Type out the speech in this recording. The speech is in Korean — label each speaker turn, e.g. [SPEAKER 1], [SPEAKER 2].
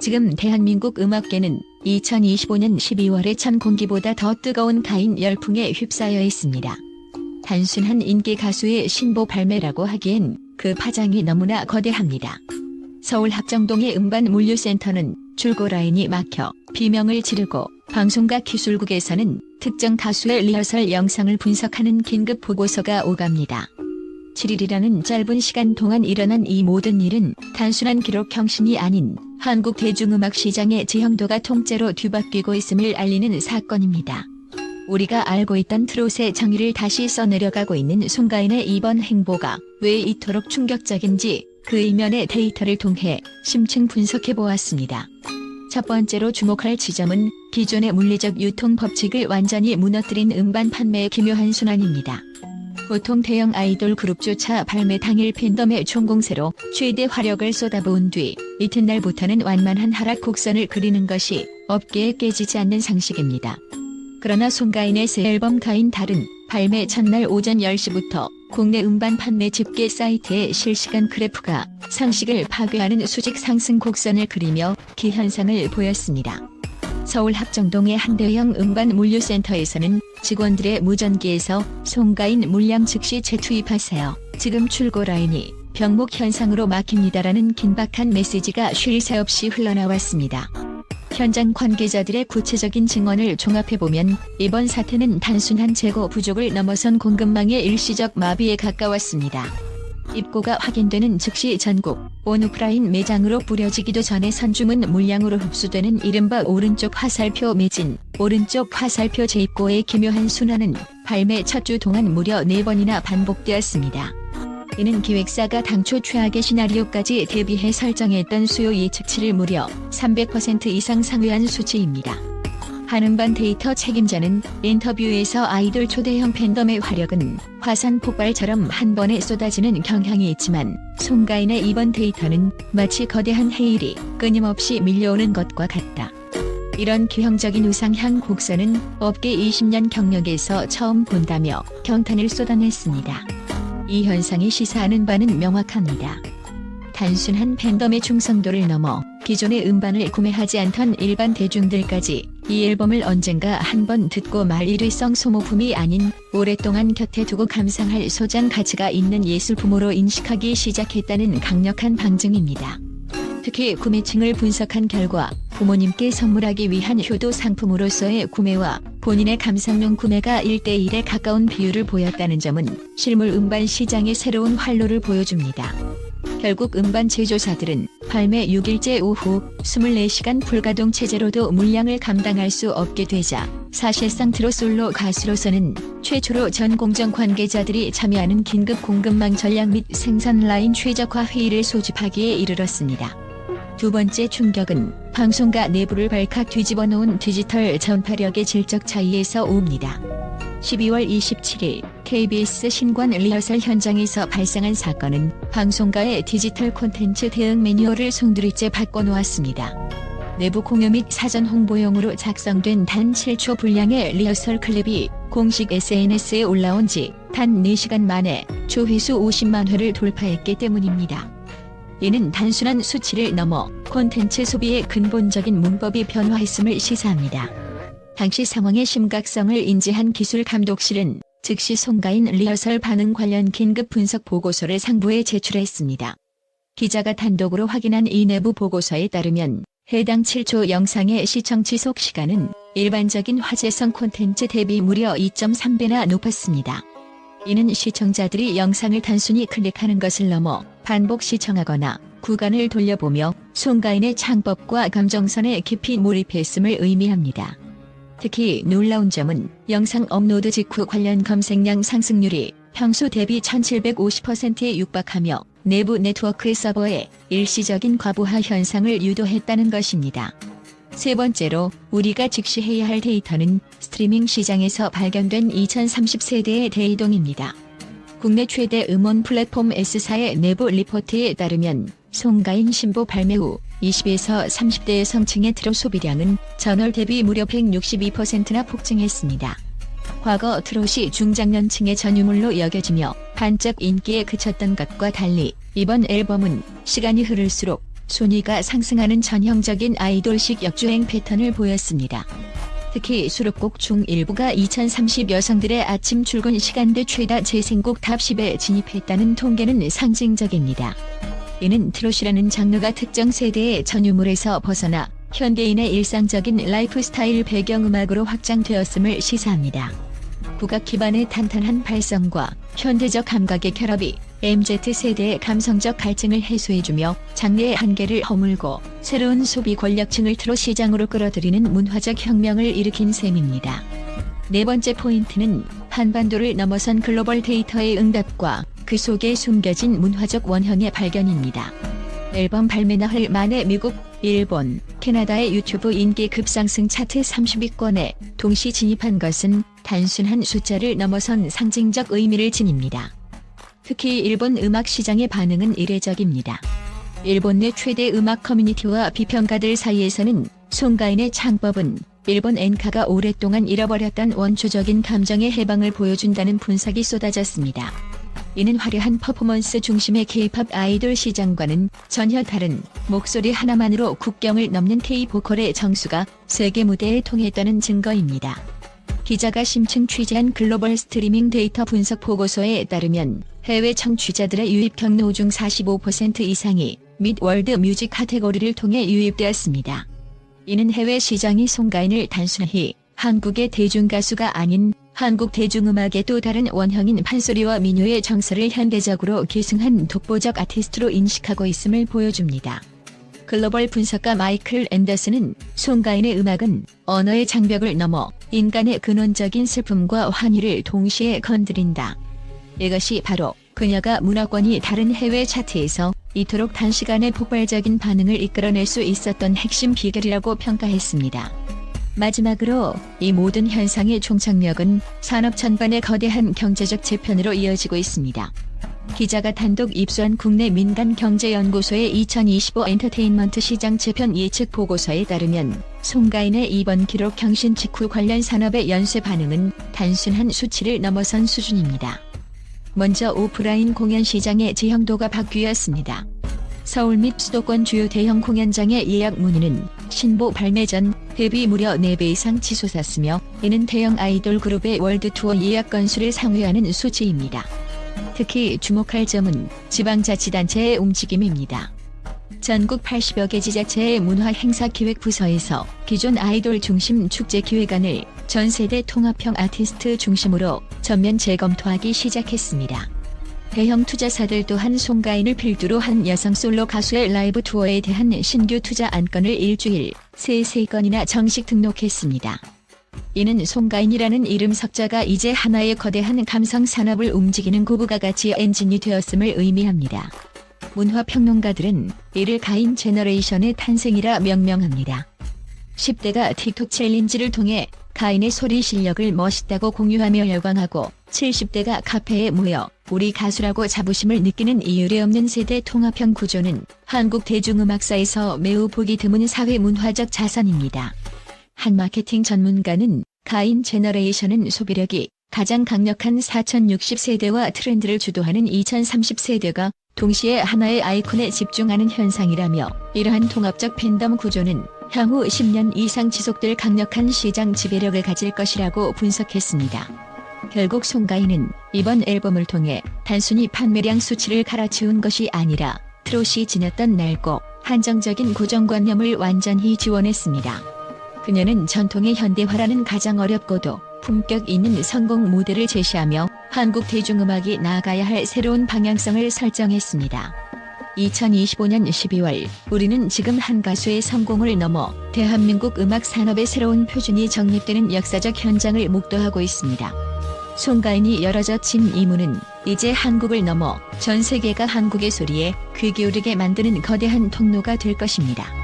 [SPEAKER 1] 지금 대한민국 음악계는 2025년 12월의 천 공기보다 더 뜨거운 가인 열풍에 휩싸여 있습니다. 단순한 인기 가수의 신보 발매라고 하기엔 그 파장이 너무나 거대합니다. 서울 합정동의 음반물류센터는 출고 라인이 막혀 비명을 지르고 방송각 기술국에서는 특정 가수의 리허설 영상을 분석하는 긴급 보고서가 오갑니다. 7일이라는 짧은 시간 동안 일어난 이 모든 일은 단순한 기록 형식이 아닌 한국 대중음악 시장의 지형도가 통째로 뒤바뀌고 있음을 알리는 사건입니다. 우리가 알고 있던 트롯의 정의를 다시 써내려가고 있는 송가인의 이번 행보가 왜 이토록 충격적인지 그 이면의 데이터를 통해 심층 분석해 보았습니다. 첫 번째로 주목할 지점은 기존의 물리적 유통 법칙을 완전히 무너뜨린 음반 판매의 기묘한 순환입니다. 보통 대형 아이돌 그룹조차 발매 당일 팬덤의 총공세로 최대 화력을 쏟아부은 뒤 이튿날부터는 완만한 하락 곡선을 그리는 것이 업계에 깨지지 않는 상식입니다. 그러나 송가인의 새 앨범 가인 달은 발매 첫날 오전 10시부터 국내 음반 판매 집계 사이트의 실시간 그래프가 상식을 파괴하는 수직 상승 곡선을 그리며 기현상을 보였습니다. 서울 합정동의 한 대형 음반 물류센터에서는 직원들의 무전기에서 송가인 물량 즉시 재투입하세요. 지금 출고 라인이 병목 현상으로 막힙니다라는 긴박한 메시지가 쉴 새 없이 흘러나왔습니다. 현장 관계자들의 구체적인 증언을 종합해보면 이번 사태는 단순한 재고 부족을 넘어선 공급망의 일시적 마비에 가까웠습니다. 입고가 확인되는 즉시 전국 온오프라인 매장으로 뿌려지기도 전에 선주문 물량으로 흡수되는 이른바 오른쪽 화살표 매진, 오른쪽 화살표 재입고의 기묘한 순환은 발매 첫 주 동안 무려 4번이나 반복되었습니다. 이는 기획사가 당초 최악의 시나리오까지 대비해 설정했던 수요 예측치를 무려 300% 이상 상회한 수치입니다. 한음반 데이터 책임자는 인터뷰에서 아이돌 초대형 팬덤의 화력은 화산 폭발처럼 한 번에 쏟아지는 경향이 있지만 송가인의 이번 데이터는 마치 거대한 해일이 끊임없이 밀려오는 것과 같다. 이런 기형적인 우상향 곡선은 업계 20년 경력에서 처음 본다며 경탄을 쏟아냈습니다. 이 현상이 시사하는 바는 명확합니다. 단순한 팬덤의 충성도를 넘어 기존의 음반을 구매하지 않던 일반 대중들까지 이 앨범을 언젠가 한번 듣고 말 일회성 소모품이 아닌 오랫동안 곁에 두고 감상할 소장 가치가 있는 예술품으로 인식하기 시작했다는 강력한 방증입니다. 특히 구매층을 분석한 결과 부모님께 선물하기 위한 효도 상품으로서의 구매와 본인의 감상용 구매가 1대1에 가까운 비율을 보였다는 점은 실물 음반 시장의 새로운 활로를 보여줍니다. 결국 음반 제조사들은 발매 6일째 오후 24시간 불가동 체제로도 물량을 감당할 수 없게 되자 사실상 트롯 솔로 가수로서는 최초로 전 공정 관계자들이 참여하는 긴급 공급망 전략 및 생산 라인 최적화 회의를 소집하기에 이르렀습니다. 두 번째 충격은 방송가 내부를 발칵 뒤집어 놓은 디지털 전파력의 질적 차이에서 옵니다. 12월 27일 KBS 신관 리허설 현장에서 발생한 사건은 방송가의 디지털 콘텐츠 대응 매뉴얼을 송두리째 바꿔놓았습니다. 내부 공유 및 사전 홍보용으로 작성된 단 7초 분량의 리허설 클립이 공식 SNS에 올라온 지 단 4시간 만에 조회수 50만 회를 돌파했기 때문입니다. 이는 단순한 수치를 넘어 콘텐츠 소비의 근본적인 문법이 변화했음을 시사합니다. 당시 상황의 심각성을 인지한 기술감독실은 즉시 송가인 리허설 반응 관련 긴급 분석 보고서를 상부에 제출했습니다. 기자가 단독으로 확인한 이 내부 보고서에 따르면 해당 7초 영상의 시청 지속 시간은 일반적인 화제성 콘텐츠 대비 무려 2.3배나 높았습니다. 이는 시청자들이 영상을 단순히 클릭하는 것을 넘어 반복 시청하거나 구간을 돌려보며 송가인의 창법과 감정선에 깊이 몰입했음을 의미합니다. 특히 놀라운 점은 영상 업로드 직후 관련 검색량 상승률이 평소 대비 1750%에 육박하며 내부 네트워크 서버에 일시적인 과부하 현상을 유도했다는 것입니다. 세 번째로 우리가 직시해야 할 데이터는 스트리밍 시장에서 발견된 2030세대의 대이동입니다. 국내 최대 음원 플랫폼 S사의 내부 리포트에 따르면 송가인 신보 발매 후 20에서 30대의 성층의 트롯 소비량은 전월 대비 무려 162%나 폭증했습니다. 과거 트롯이 중장년층의 전유물로 여겨지며 반짝 인기에 그쳤던 것과 달리 이번 앨범은 시간이 흐를수록 순위가 상승하는 전형적인 아이돌식 역주행 패턴을 보였습니다. 특히 수록곡 중 일부가 2030 여성들의 아침 출근 시간대 최다 재생곡 탑 10에 진입했다는 통계는 상징적입니다. 이는 트롯이라는 장르가 특정 세대의 전유물에서 벗어나 현대인의 일상적인 라이프 스타일 배경음악으로 확장되었음을 시사합니다. 국악 기반의 탄탄한 발성과 현대적 감각의 결합이 MZ세대의 감성적 갈증을 해소해주며 장르의 한계를 허물고 새로운 소비 권력층을 트롯 시장으로 끌어들이는 문화적 혁명을 일으킨 셈입니다. 네 번째 포인트는 한반도를 넘어선 글로벌 데이터의 응답과 그 속에 숨겨진 문화적 원형의 발견입니다. 앨범 발매 나흘 만에 미국, 일본, 캐나다의 유튜브 인기 급상승 차트 30위권에 동시 진입한 것은 단순한 숫자를 넘어선 상징적 의미를 지닙니다. 특히 일본 음악 시장의 반응은 이례적입니다. 일본 내 최대 음악 커뮤니티와 비평가들 사이에서는 송가인의 창법은 일본 엔카가 오랫동안 잃어버렸던 원초적인 감정의 해방을 보여준다는 분석이 쏟아졌습니다. 이는 화려한 퍼포먼스 중심의 K-팝 아이돌 시장과는 전혀 다른 목소리 하나만으로 국경을 넘는 K-보컬의 정수가 세계 무대에 통했다는 증거입니다. 기자가 심층 취재한 글로벌 스트리밍 데이터 분석 보고서에 따르면 해외 청취자들의 유입 경로 중 45% 이상이 밋 월드 뮤직 카테고리를 통해 유입되었습니다. 이는 해외 시장이 송가인을 단순히 한국의 대중가수가 아닌 한국 대중음악의 또 다른 원형인 판소리와 민요의 정서를 현대적으로 계승한 독보적 아티스트로 인식하고 있음을 보여줍니다. 글로벌 분석가 마이클 앤더슨은 송가인의 음악은 언어의 장벽을 넘어 인간의 근원적인 슬픔과 환희를 동시에 건드린다. 이것이 바로 그녀가 문화권이 다른 해외 차트에서 이토록 단시간에 폭발적인 반응을 이끌어낼 수 있었던 핵심 비결이라고 평가했습니다. 마지막으로 이 모든 현상의 종착역은 산업 전반의 거대한 경제적 재편으로 이어지고 있습니다. 기자가 단독 입수한 국내 민간경제연구소의 2025 엔터테인먼트 시장 재편 예측 보고서에 따르면 송가인의 이번 기록 경신 직후 관련 산업의 연쇄 반응은 단순한 수치를 넘어선 수준입니다. 먼저 오프라인 공연 시장의 지형도가 바뀌었습니다. 서울 및 수도권 주요 대형 공연장의 예약 문의는 신보 발매 전 대비 무려 4배 이상 치솟았으며 이는 대형 아이돌 그룹의 월드 투어 예약 건수를 상회하는 수치입니다. 특히 주목할 점은 지방자치단체의 움직임입니다. 전국 80여 개 지자체의 문화행사기획부서에서 기존 아이돌 중심 축제기획안을 전세대 통합형 아티스트 중심으로 전면 재검토하기 시작했습니다. 대형 투자사들 또한 송가인을 필두로 한 여성 솔로 가수의 라이브 투어에 대한 신규 투자 안건을 일주일 새 3건이나 정식 등록했습니다. 이는 송가인이라는 이름 석자가 이제 하나의 거대한 감성 산업을 움직이는 고부가 가치 엔진이 되었음을 의미합니다. 문화평론가들은 이를 가인 제너레이션의 탄생이라 명명합니다. 10대가 틱톡 챌린지를 통해 가인의 소리 실력을 멋있다고 공유하며 열광하고 70대가 카페에 모여 우리 가수라고 자부심을 느끼는 이유리 없는 세대 통합형 구조는 한국 대중음악사에서 매우 보기 드문 사회 문화적 자산입니다. 한 마케팅 전문가는 가인 제너레이션은 소비력이 가장 강력한 4060세대와 트렌드를 주도하는 2030세대가 동시에 하나의 아이콘에 집중하는 현상이라며 이러한 통합적 팬덤 구조는 향후 10년 이상 지속될 강력한 시장 지배력을 가질 것이라고 분석했습니다. 결국 송가인은 이번 앨범을 통해 단순히 판매량 수치를 갈아치운 것이 아니라 트롯이 지녔던 낡고 한정적인 고정관념을 완전히 지원했습니다. 그녀는 전통의 현대화라는 가장 어렵고도 품격 있는 성공 모델을 제시하며 한국 대중음악이 나아가야 할 새로운 방향성을 설정했습니다. 2025년 12월 우리는 지금 한 가수의 성공을 넘어 대한민국 음악 산업의 새로운 표준이 정립되는 역사적 현장을 목도하고 있습니다. 송가인이 열어젖힌 이 문은 이제 한국을 넘어 전 세계가 한국의 소리에 귀 기울이게 만드는 거대한 통로가 될 것입니다.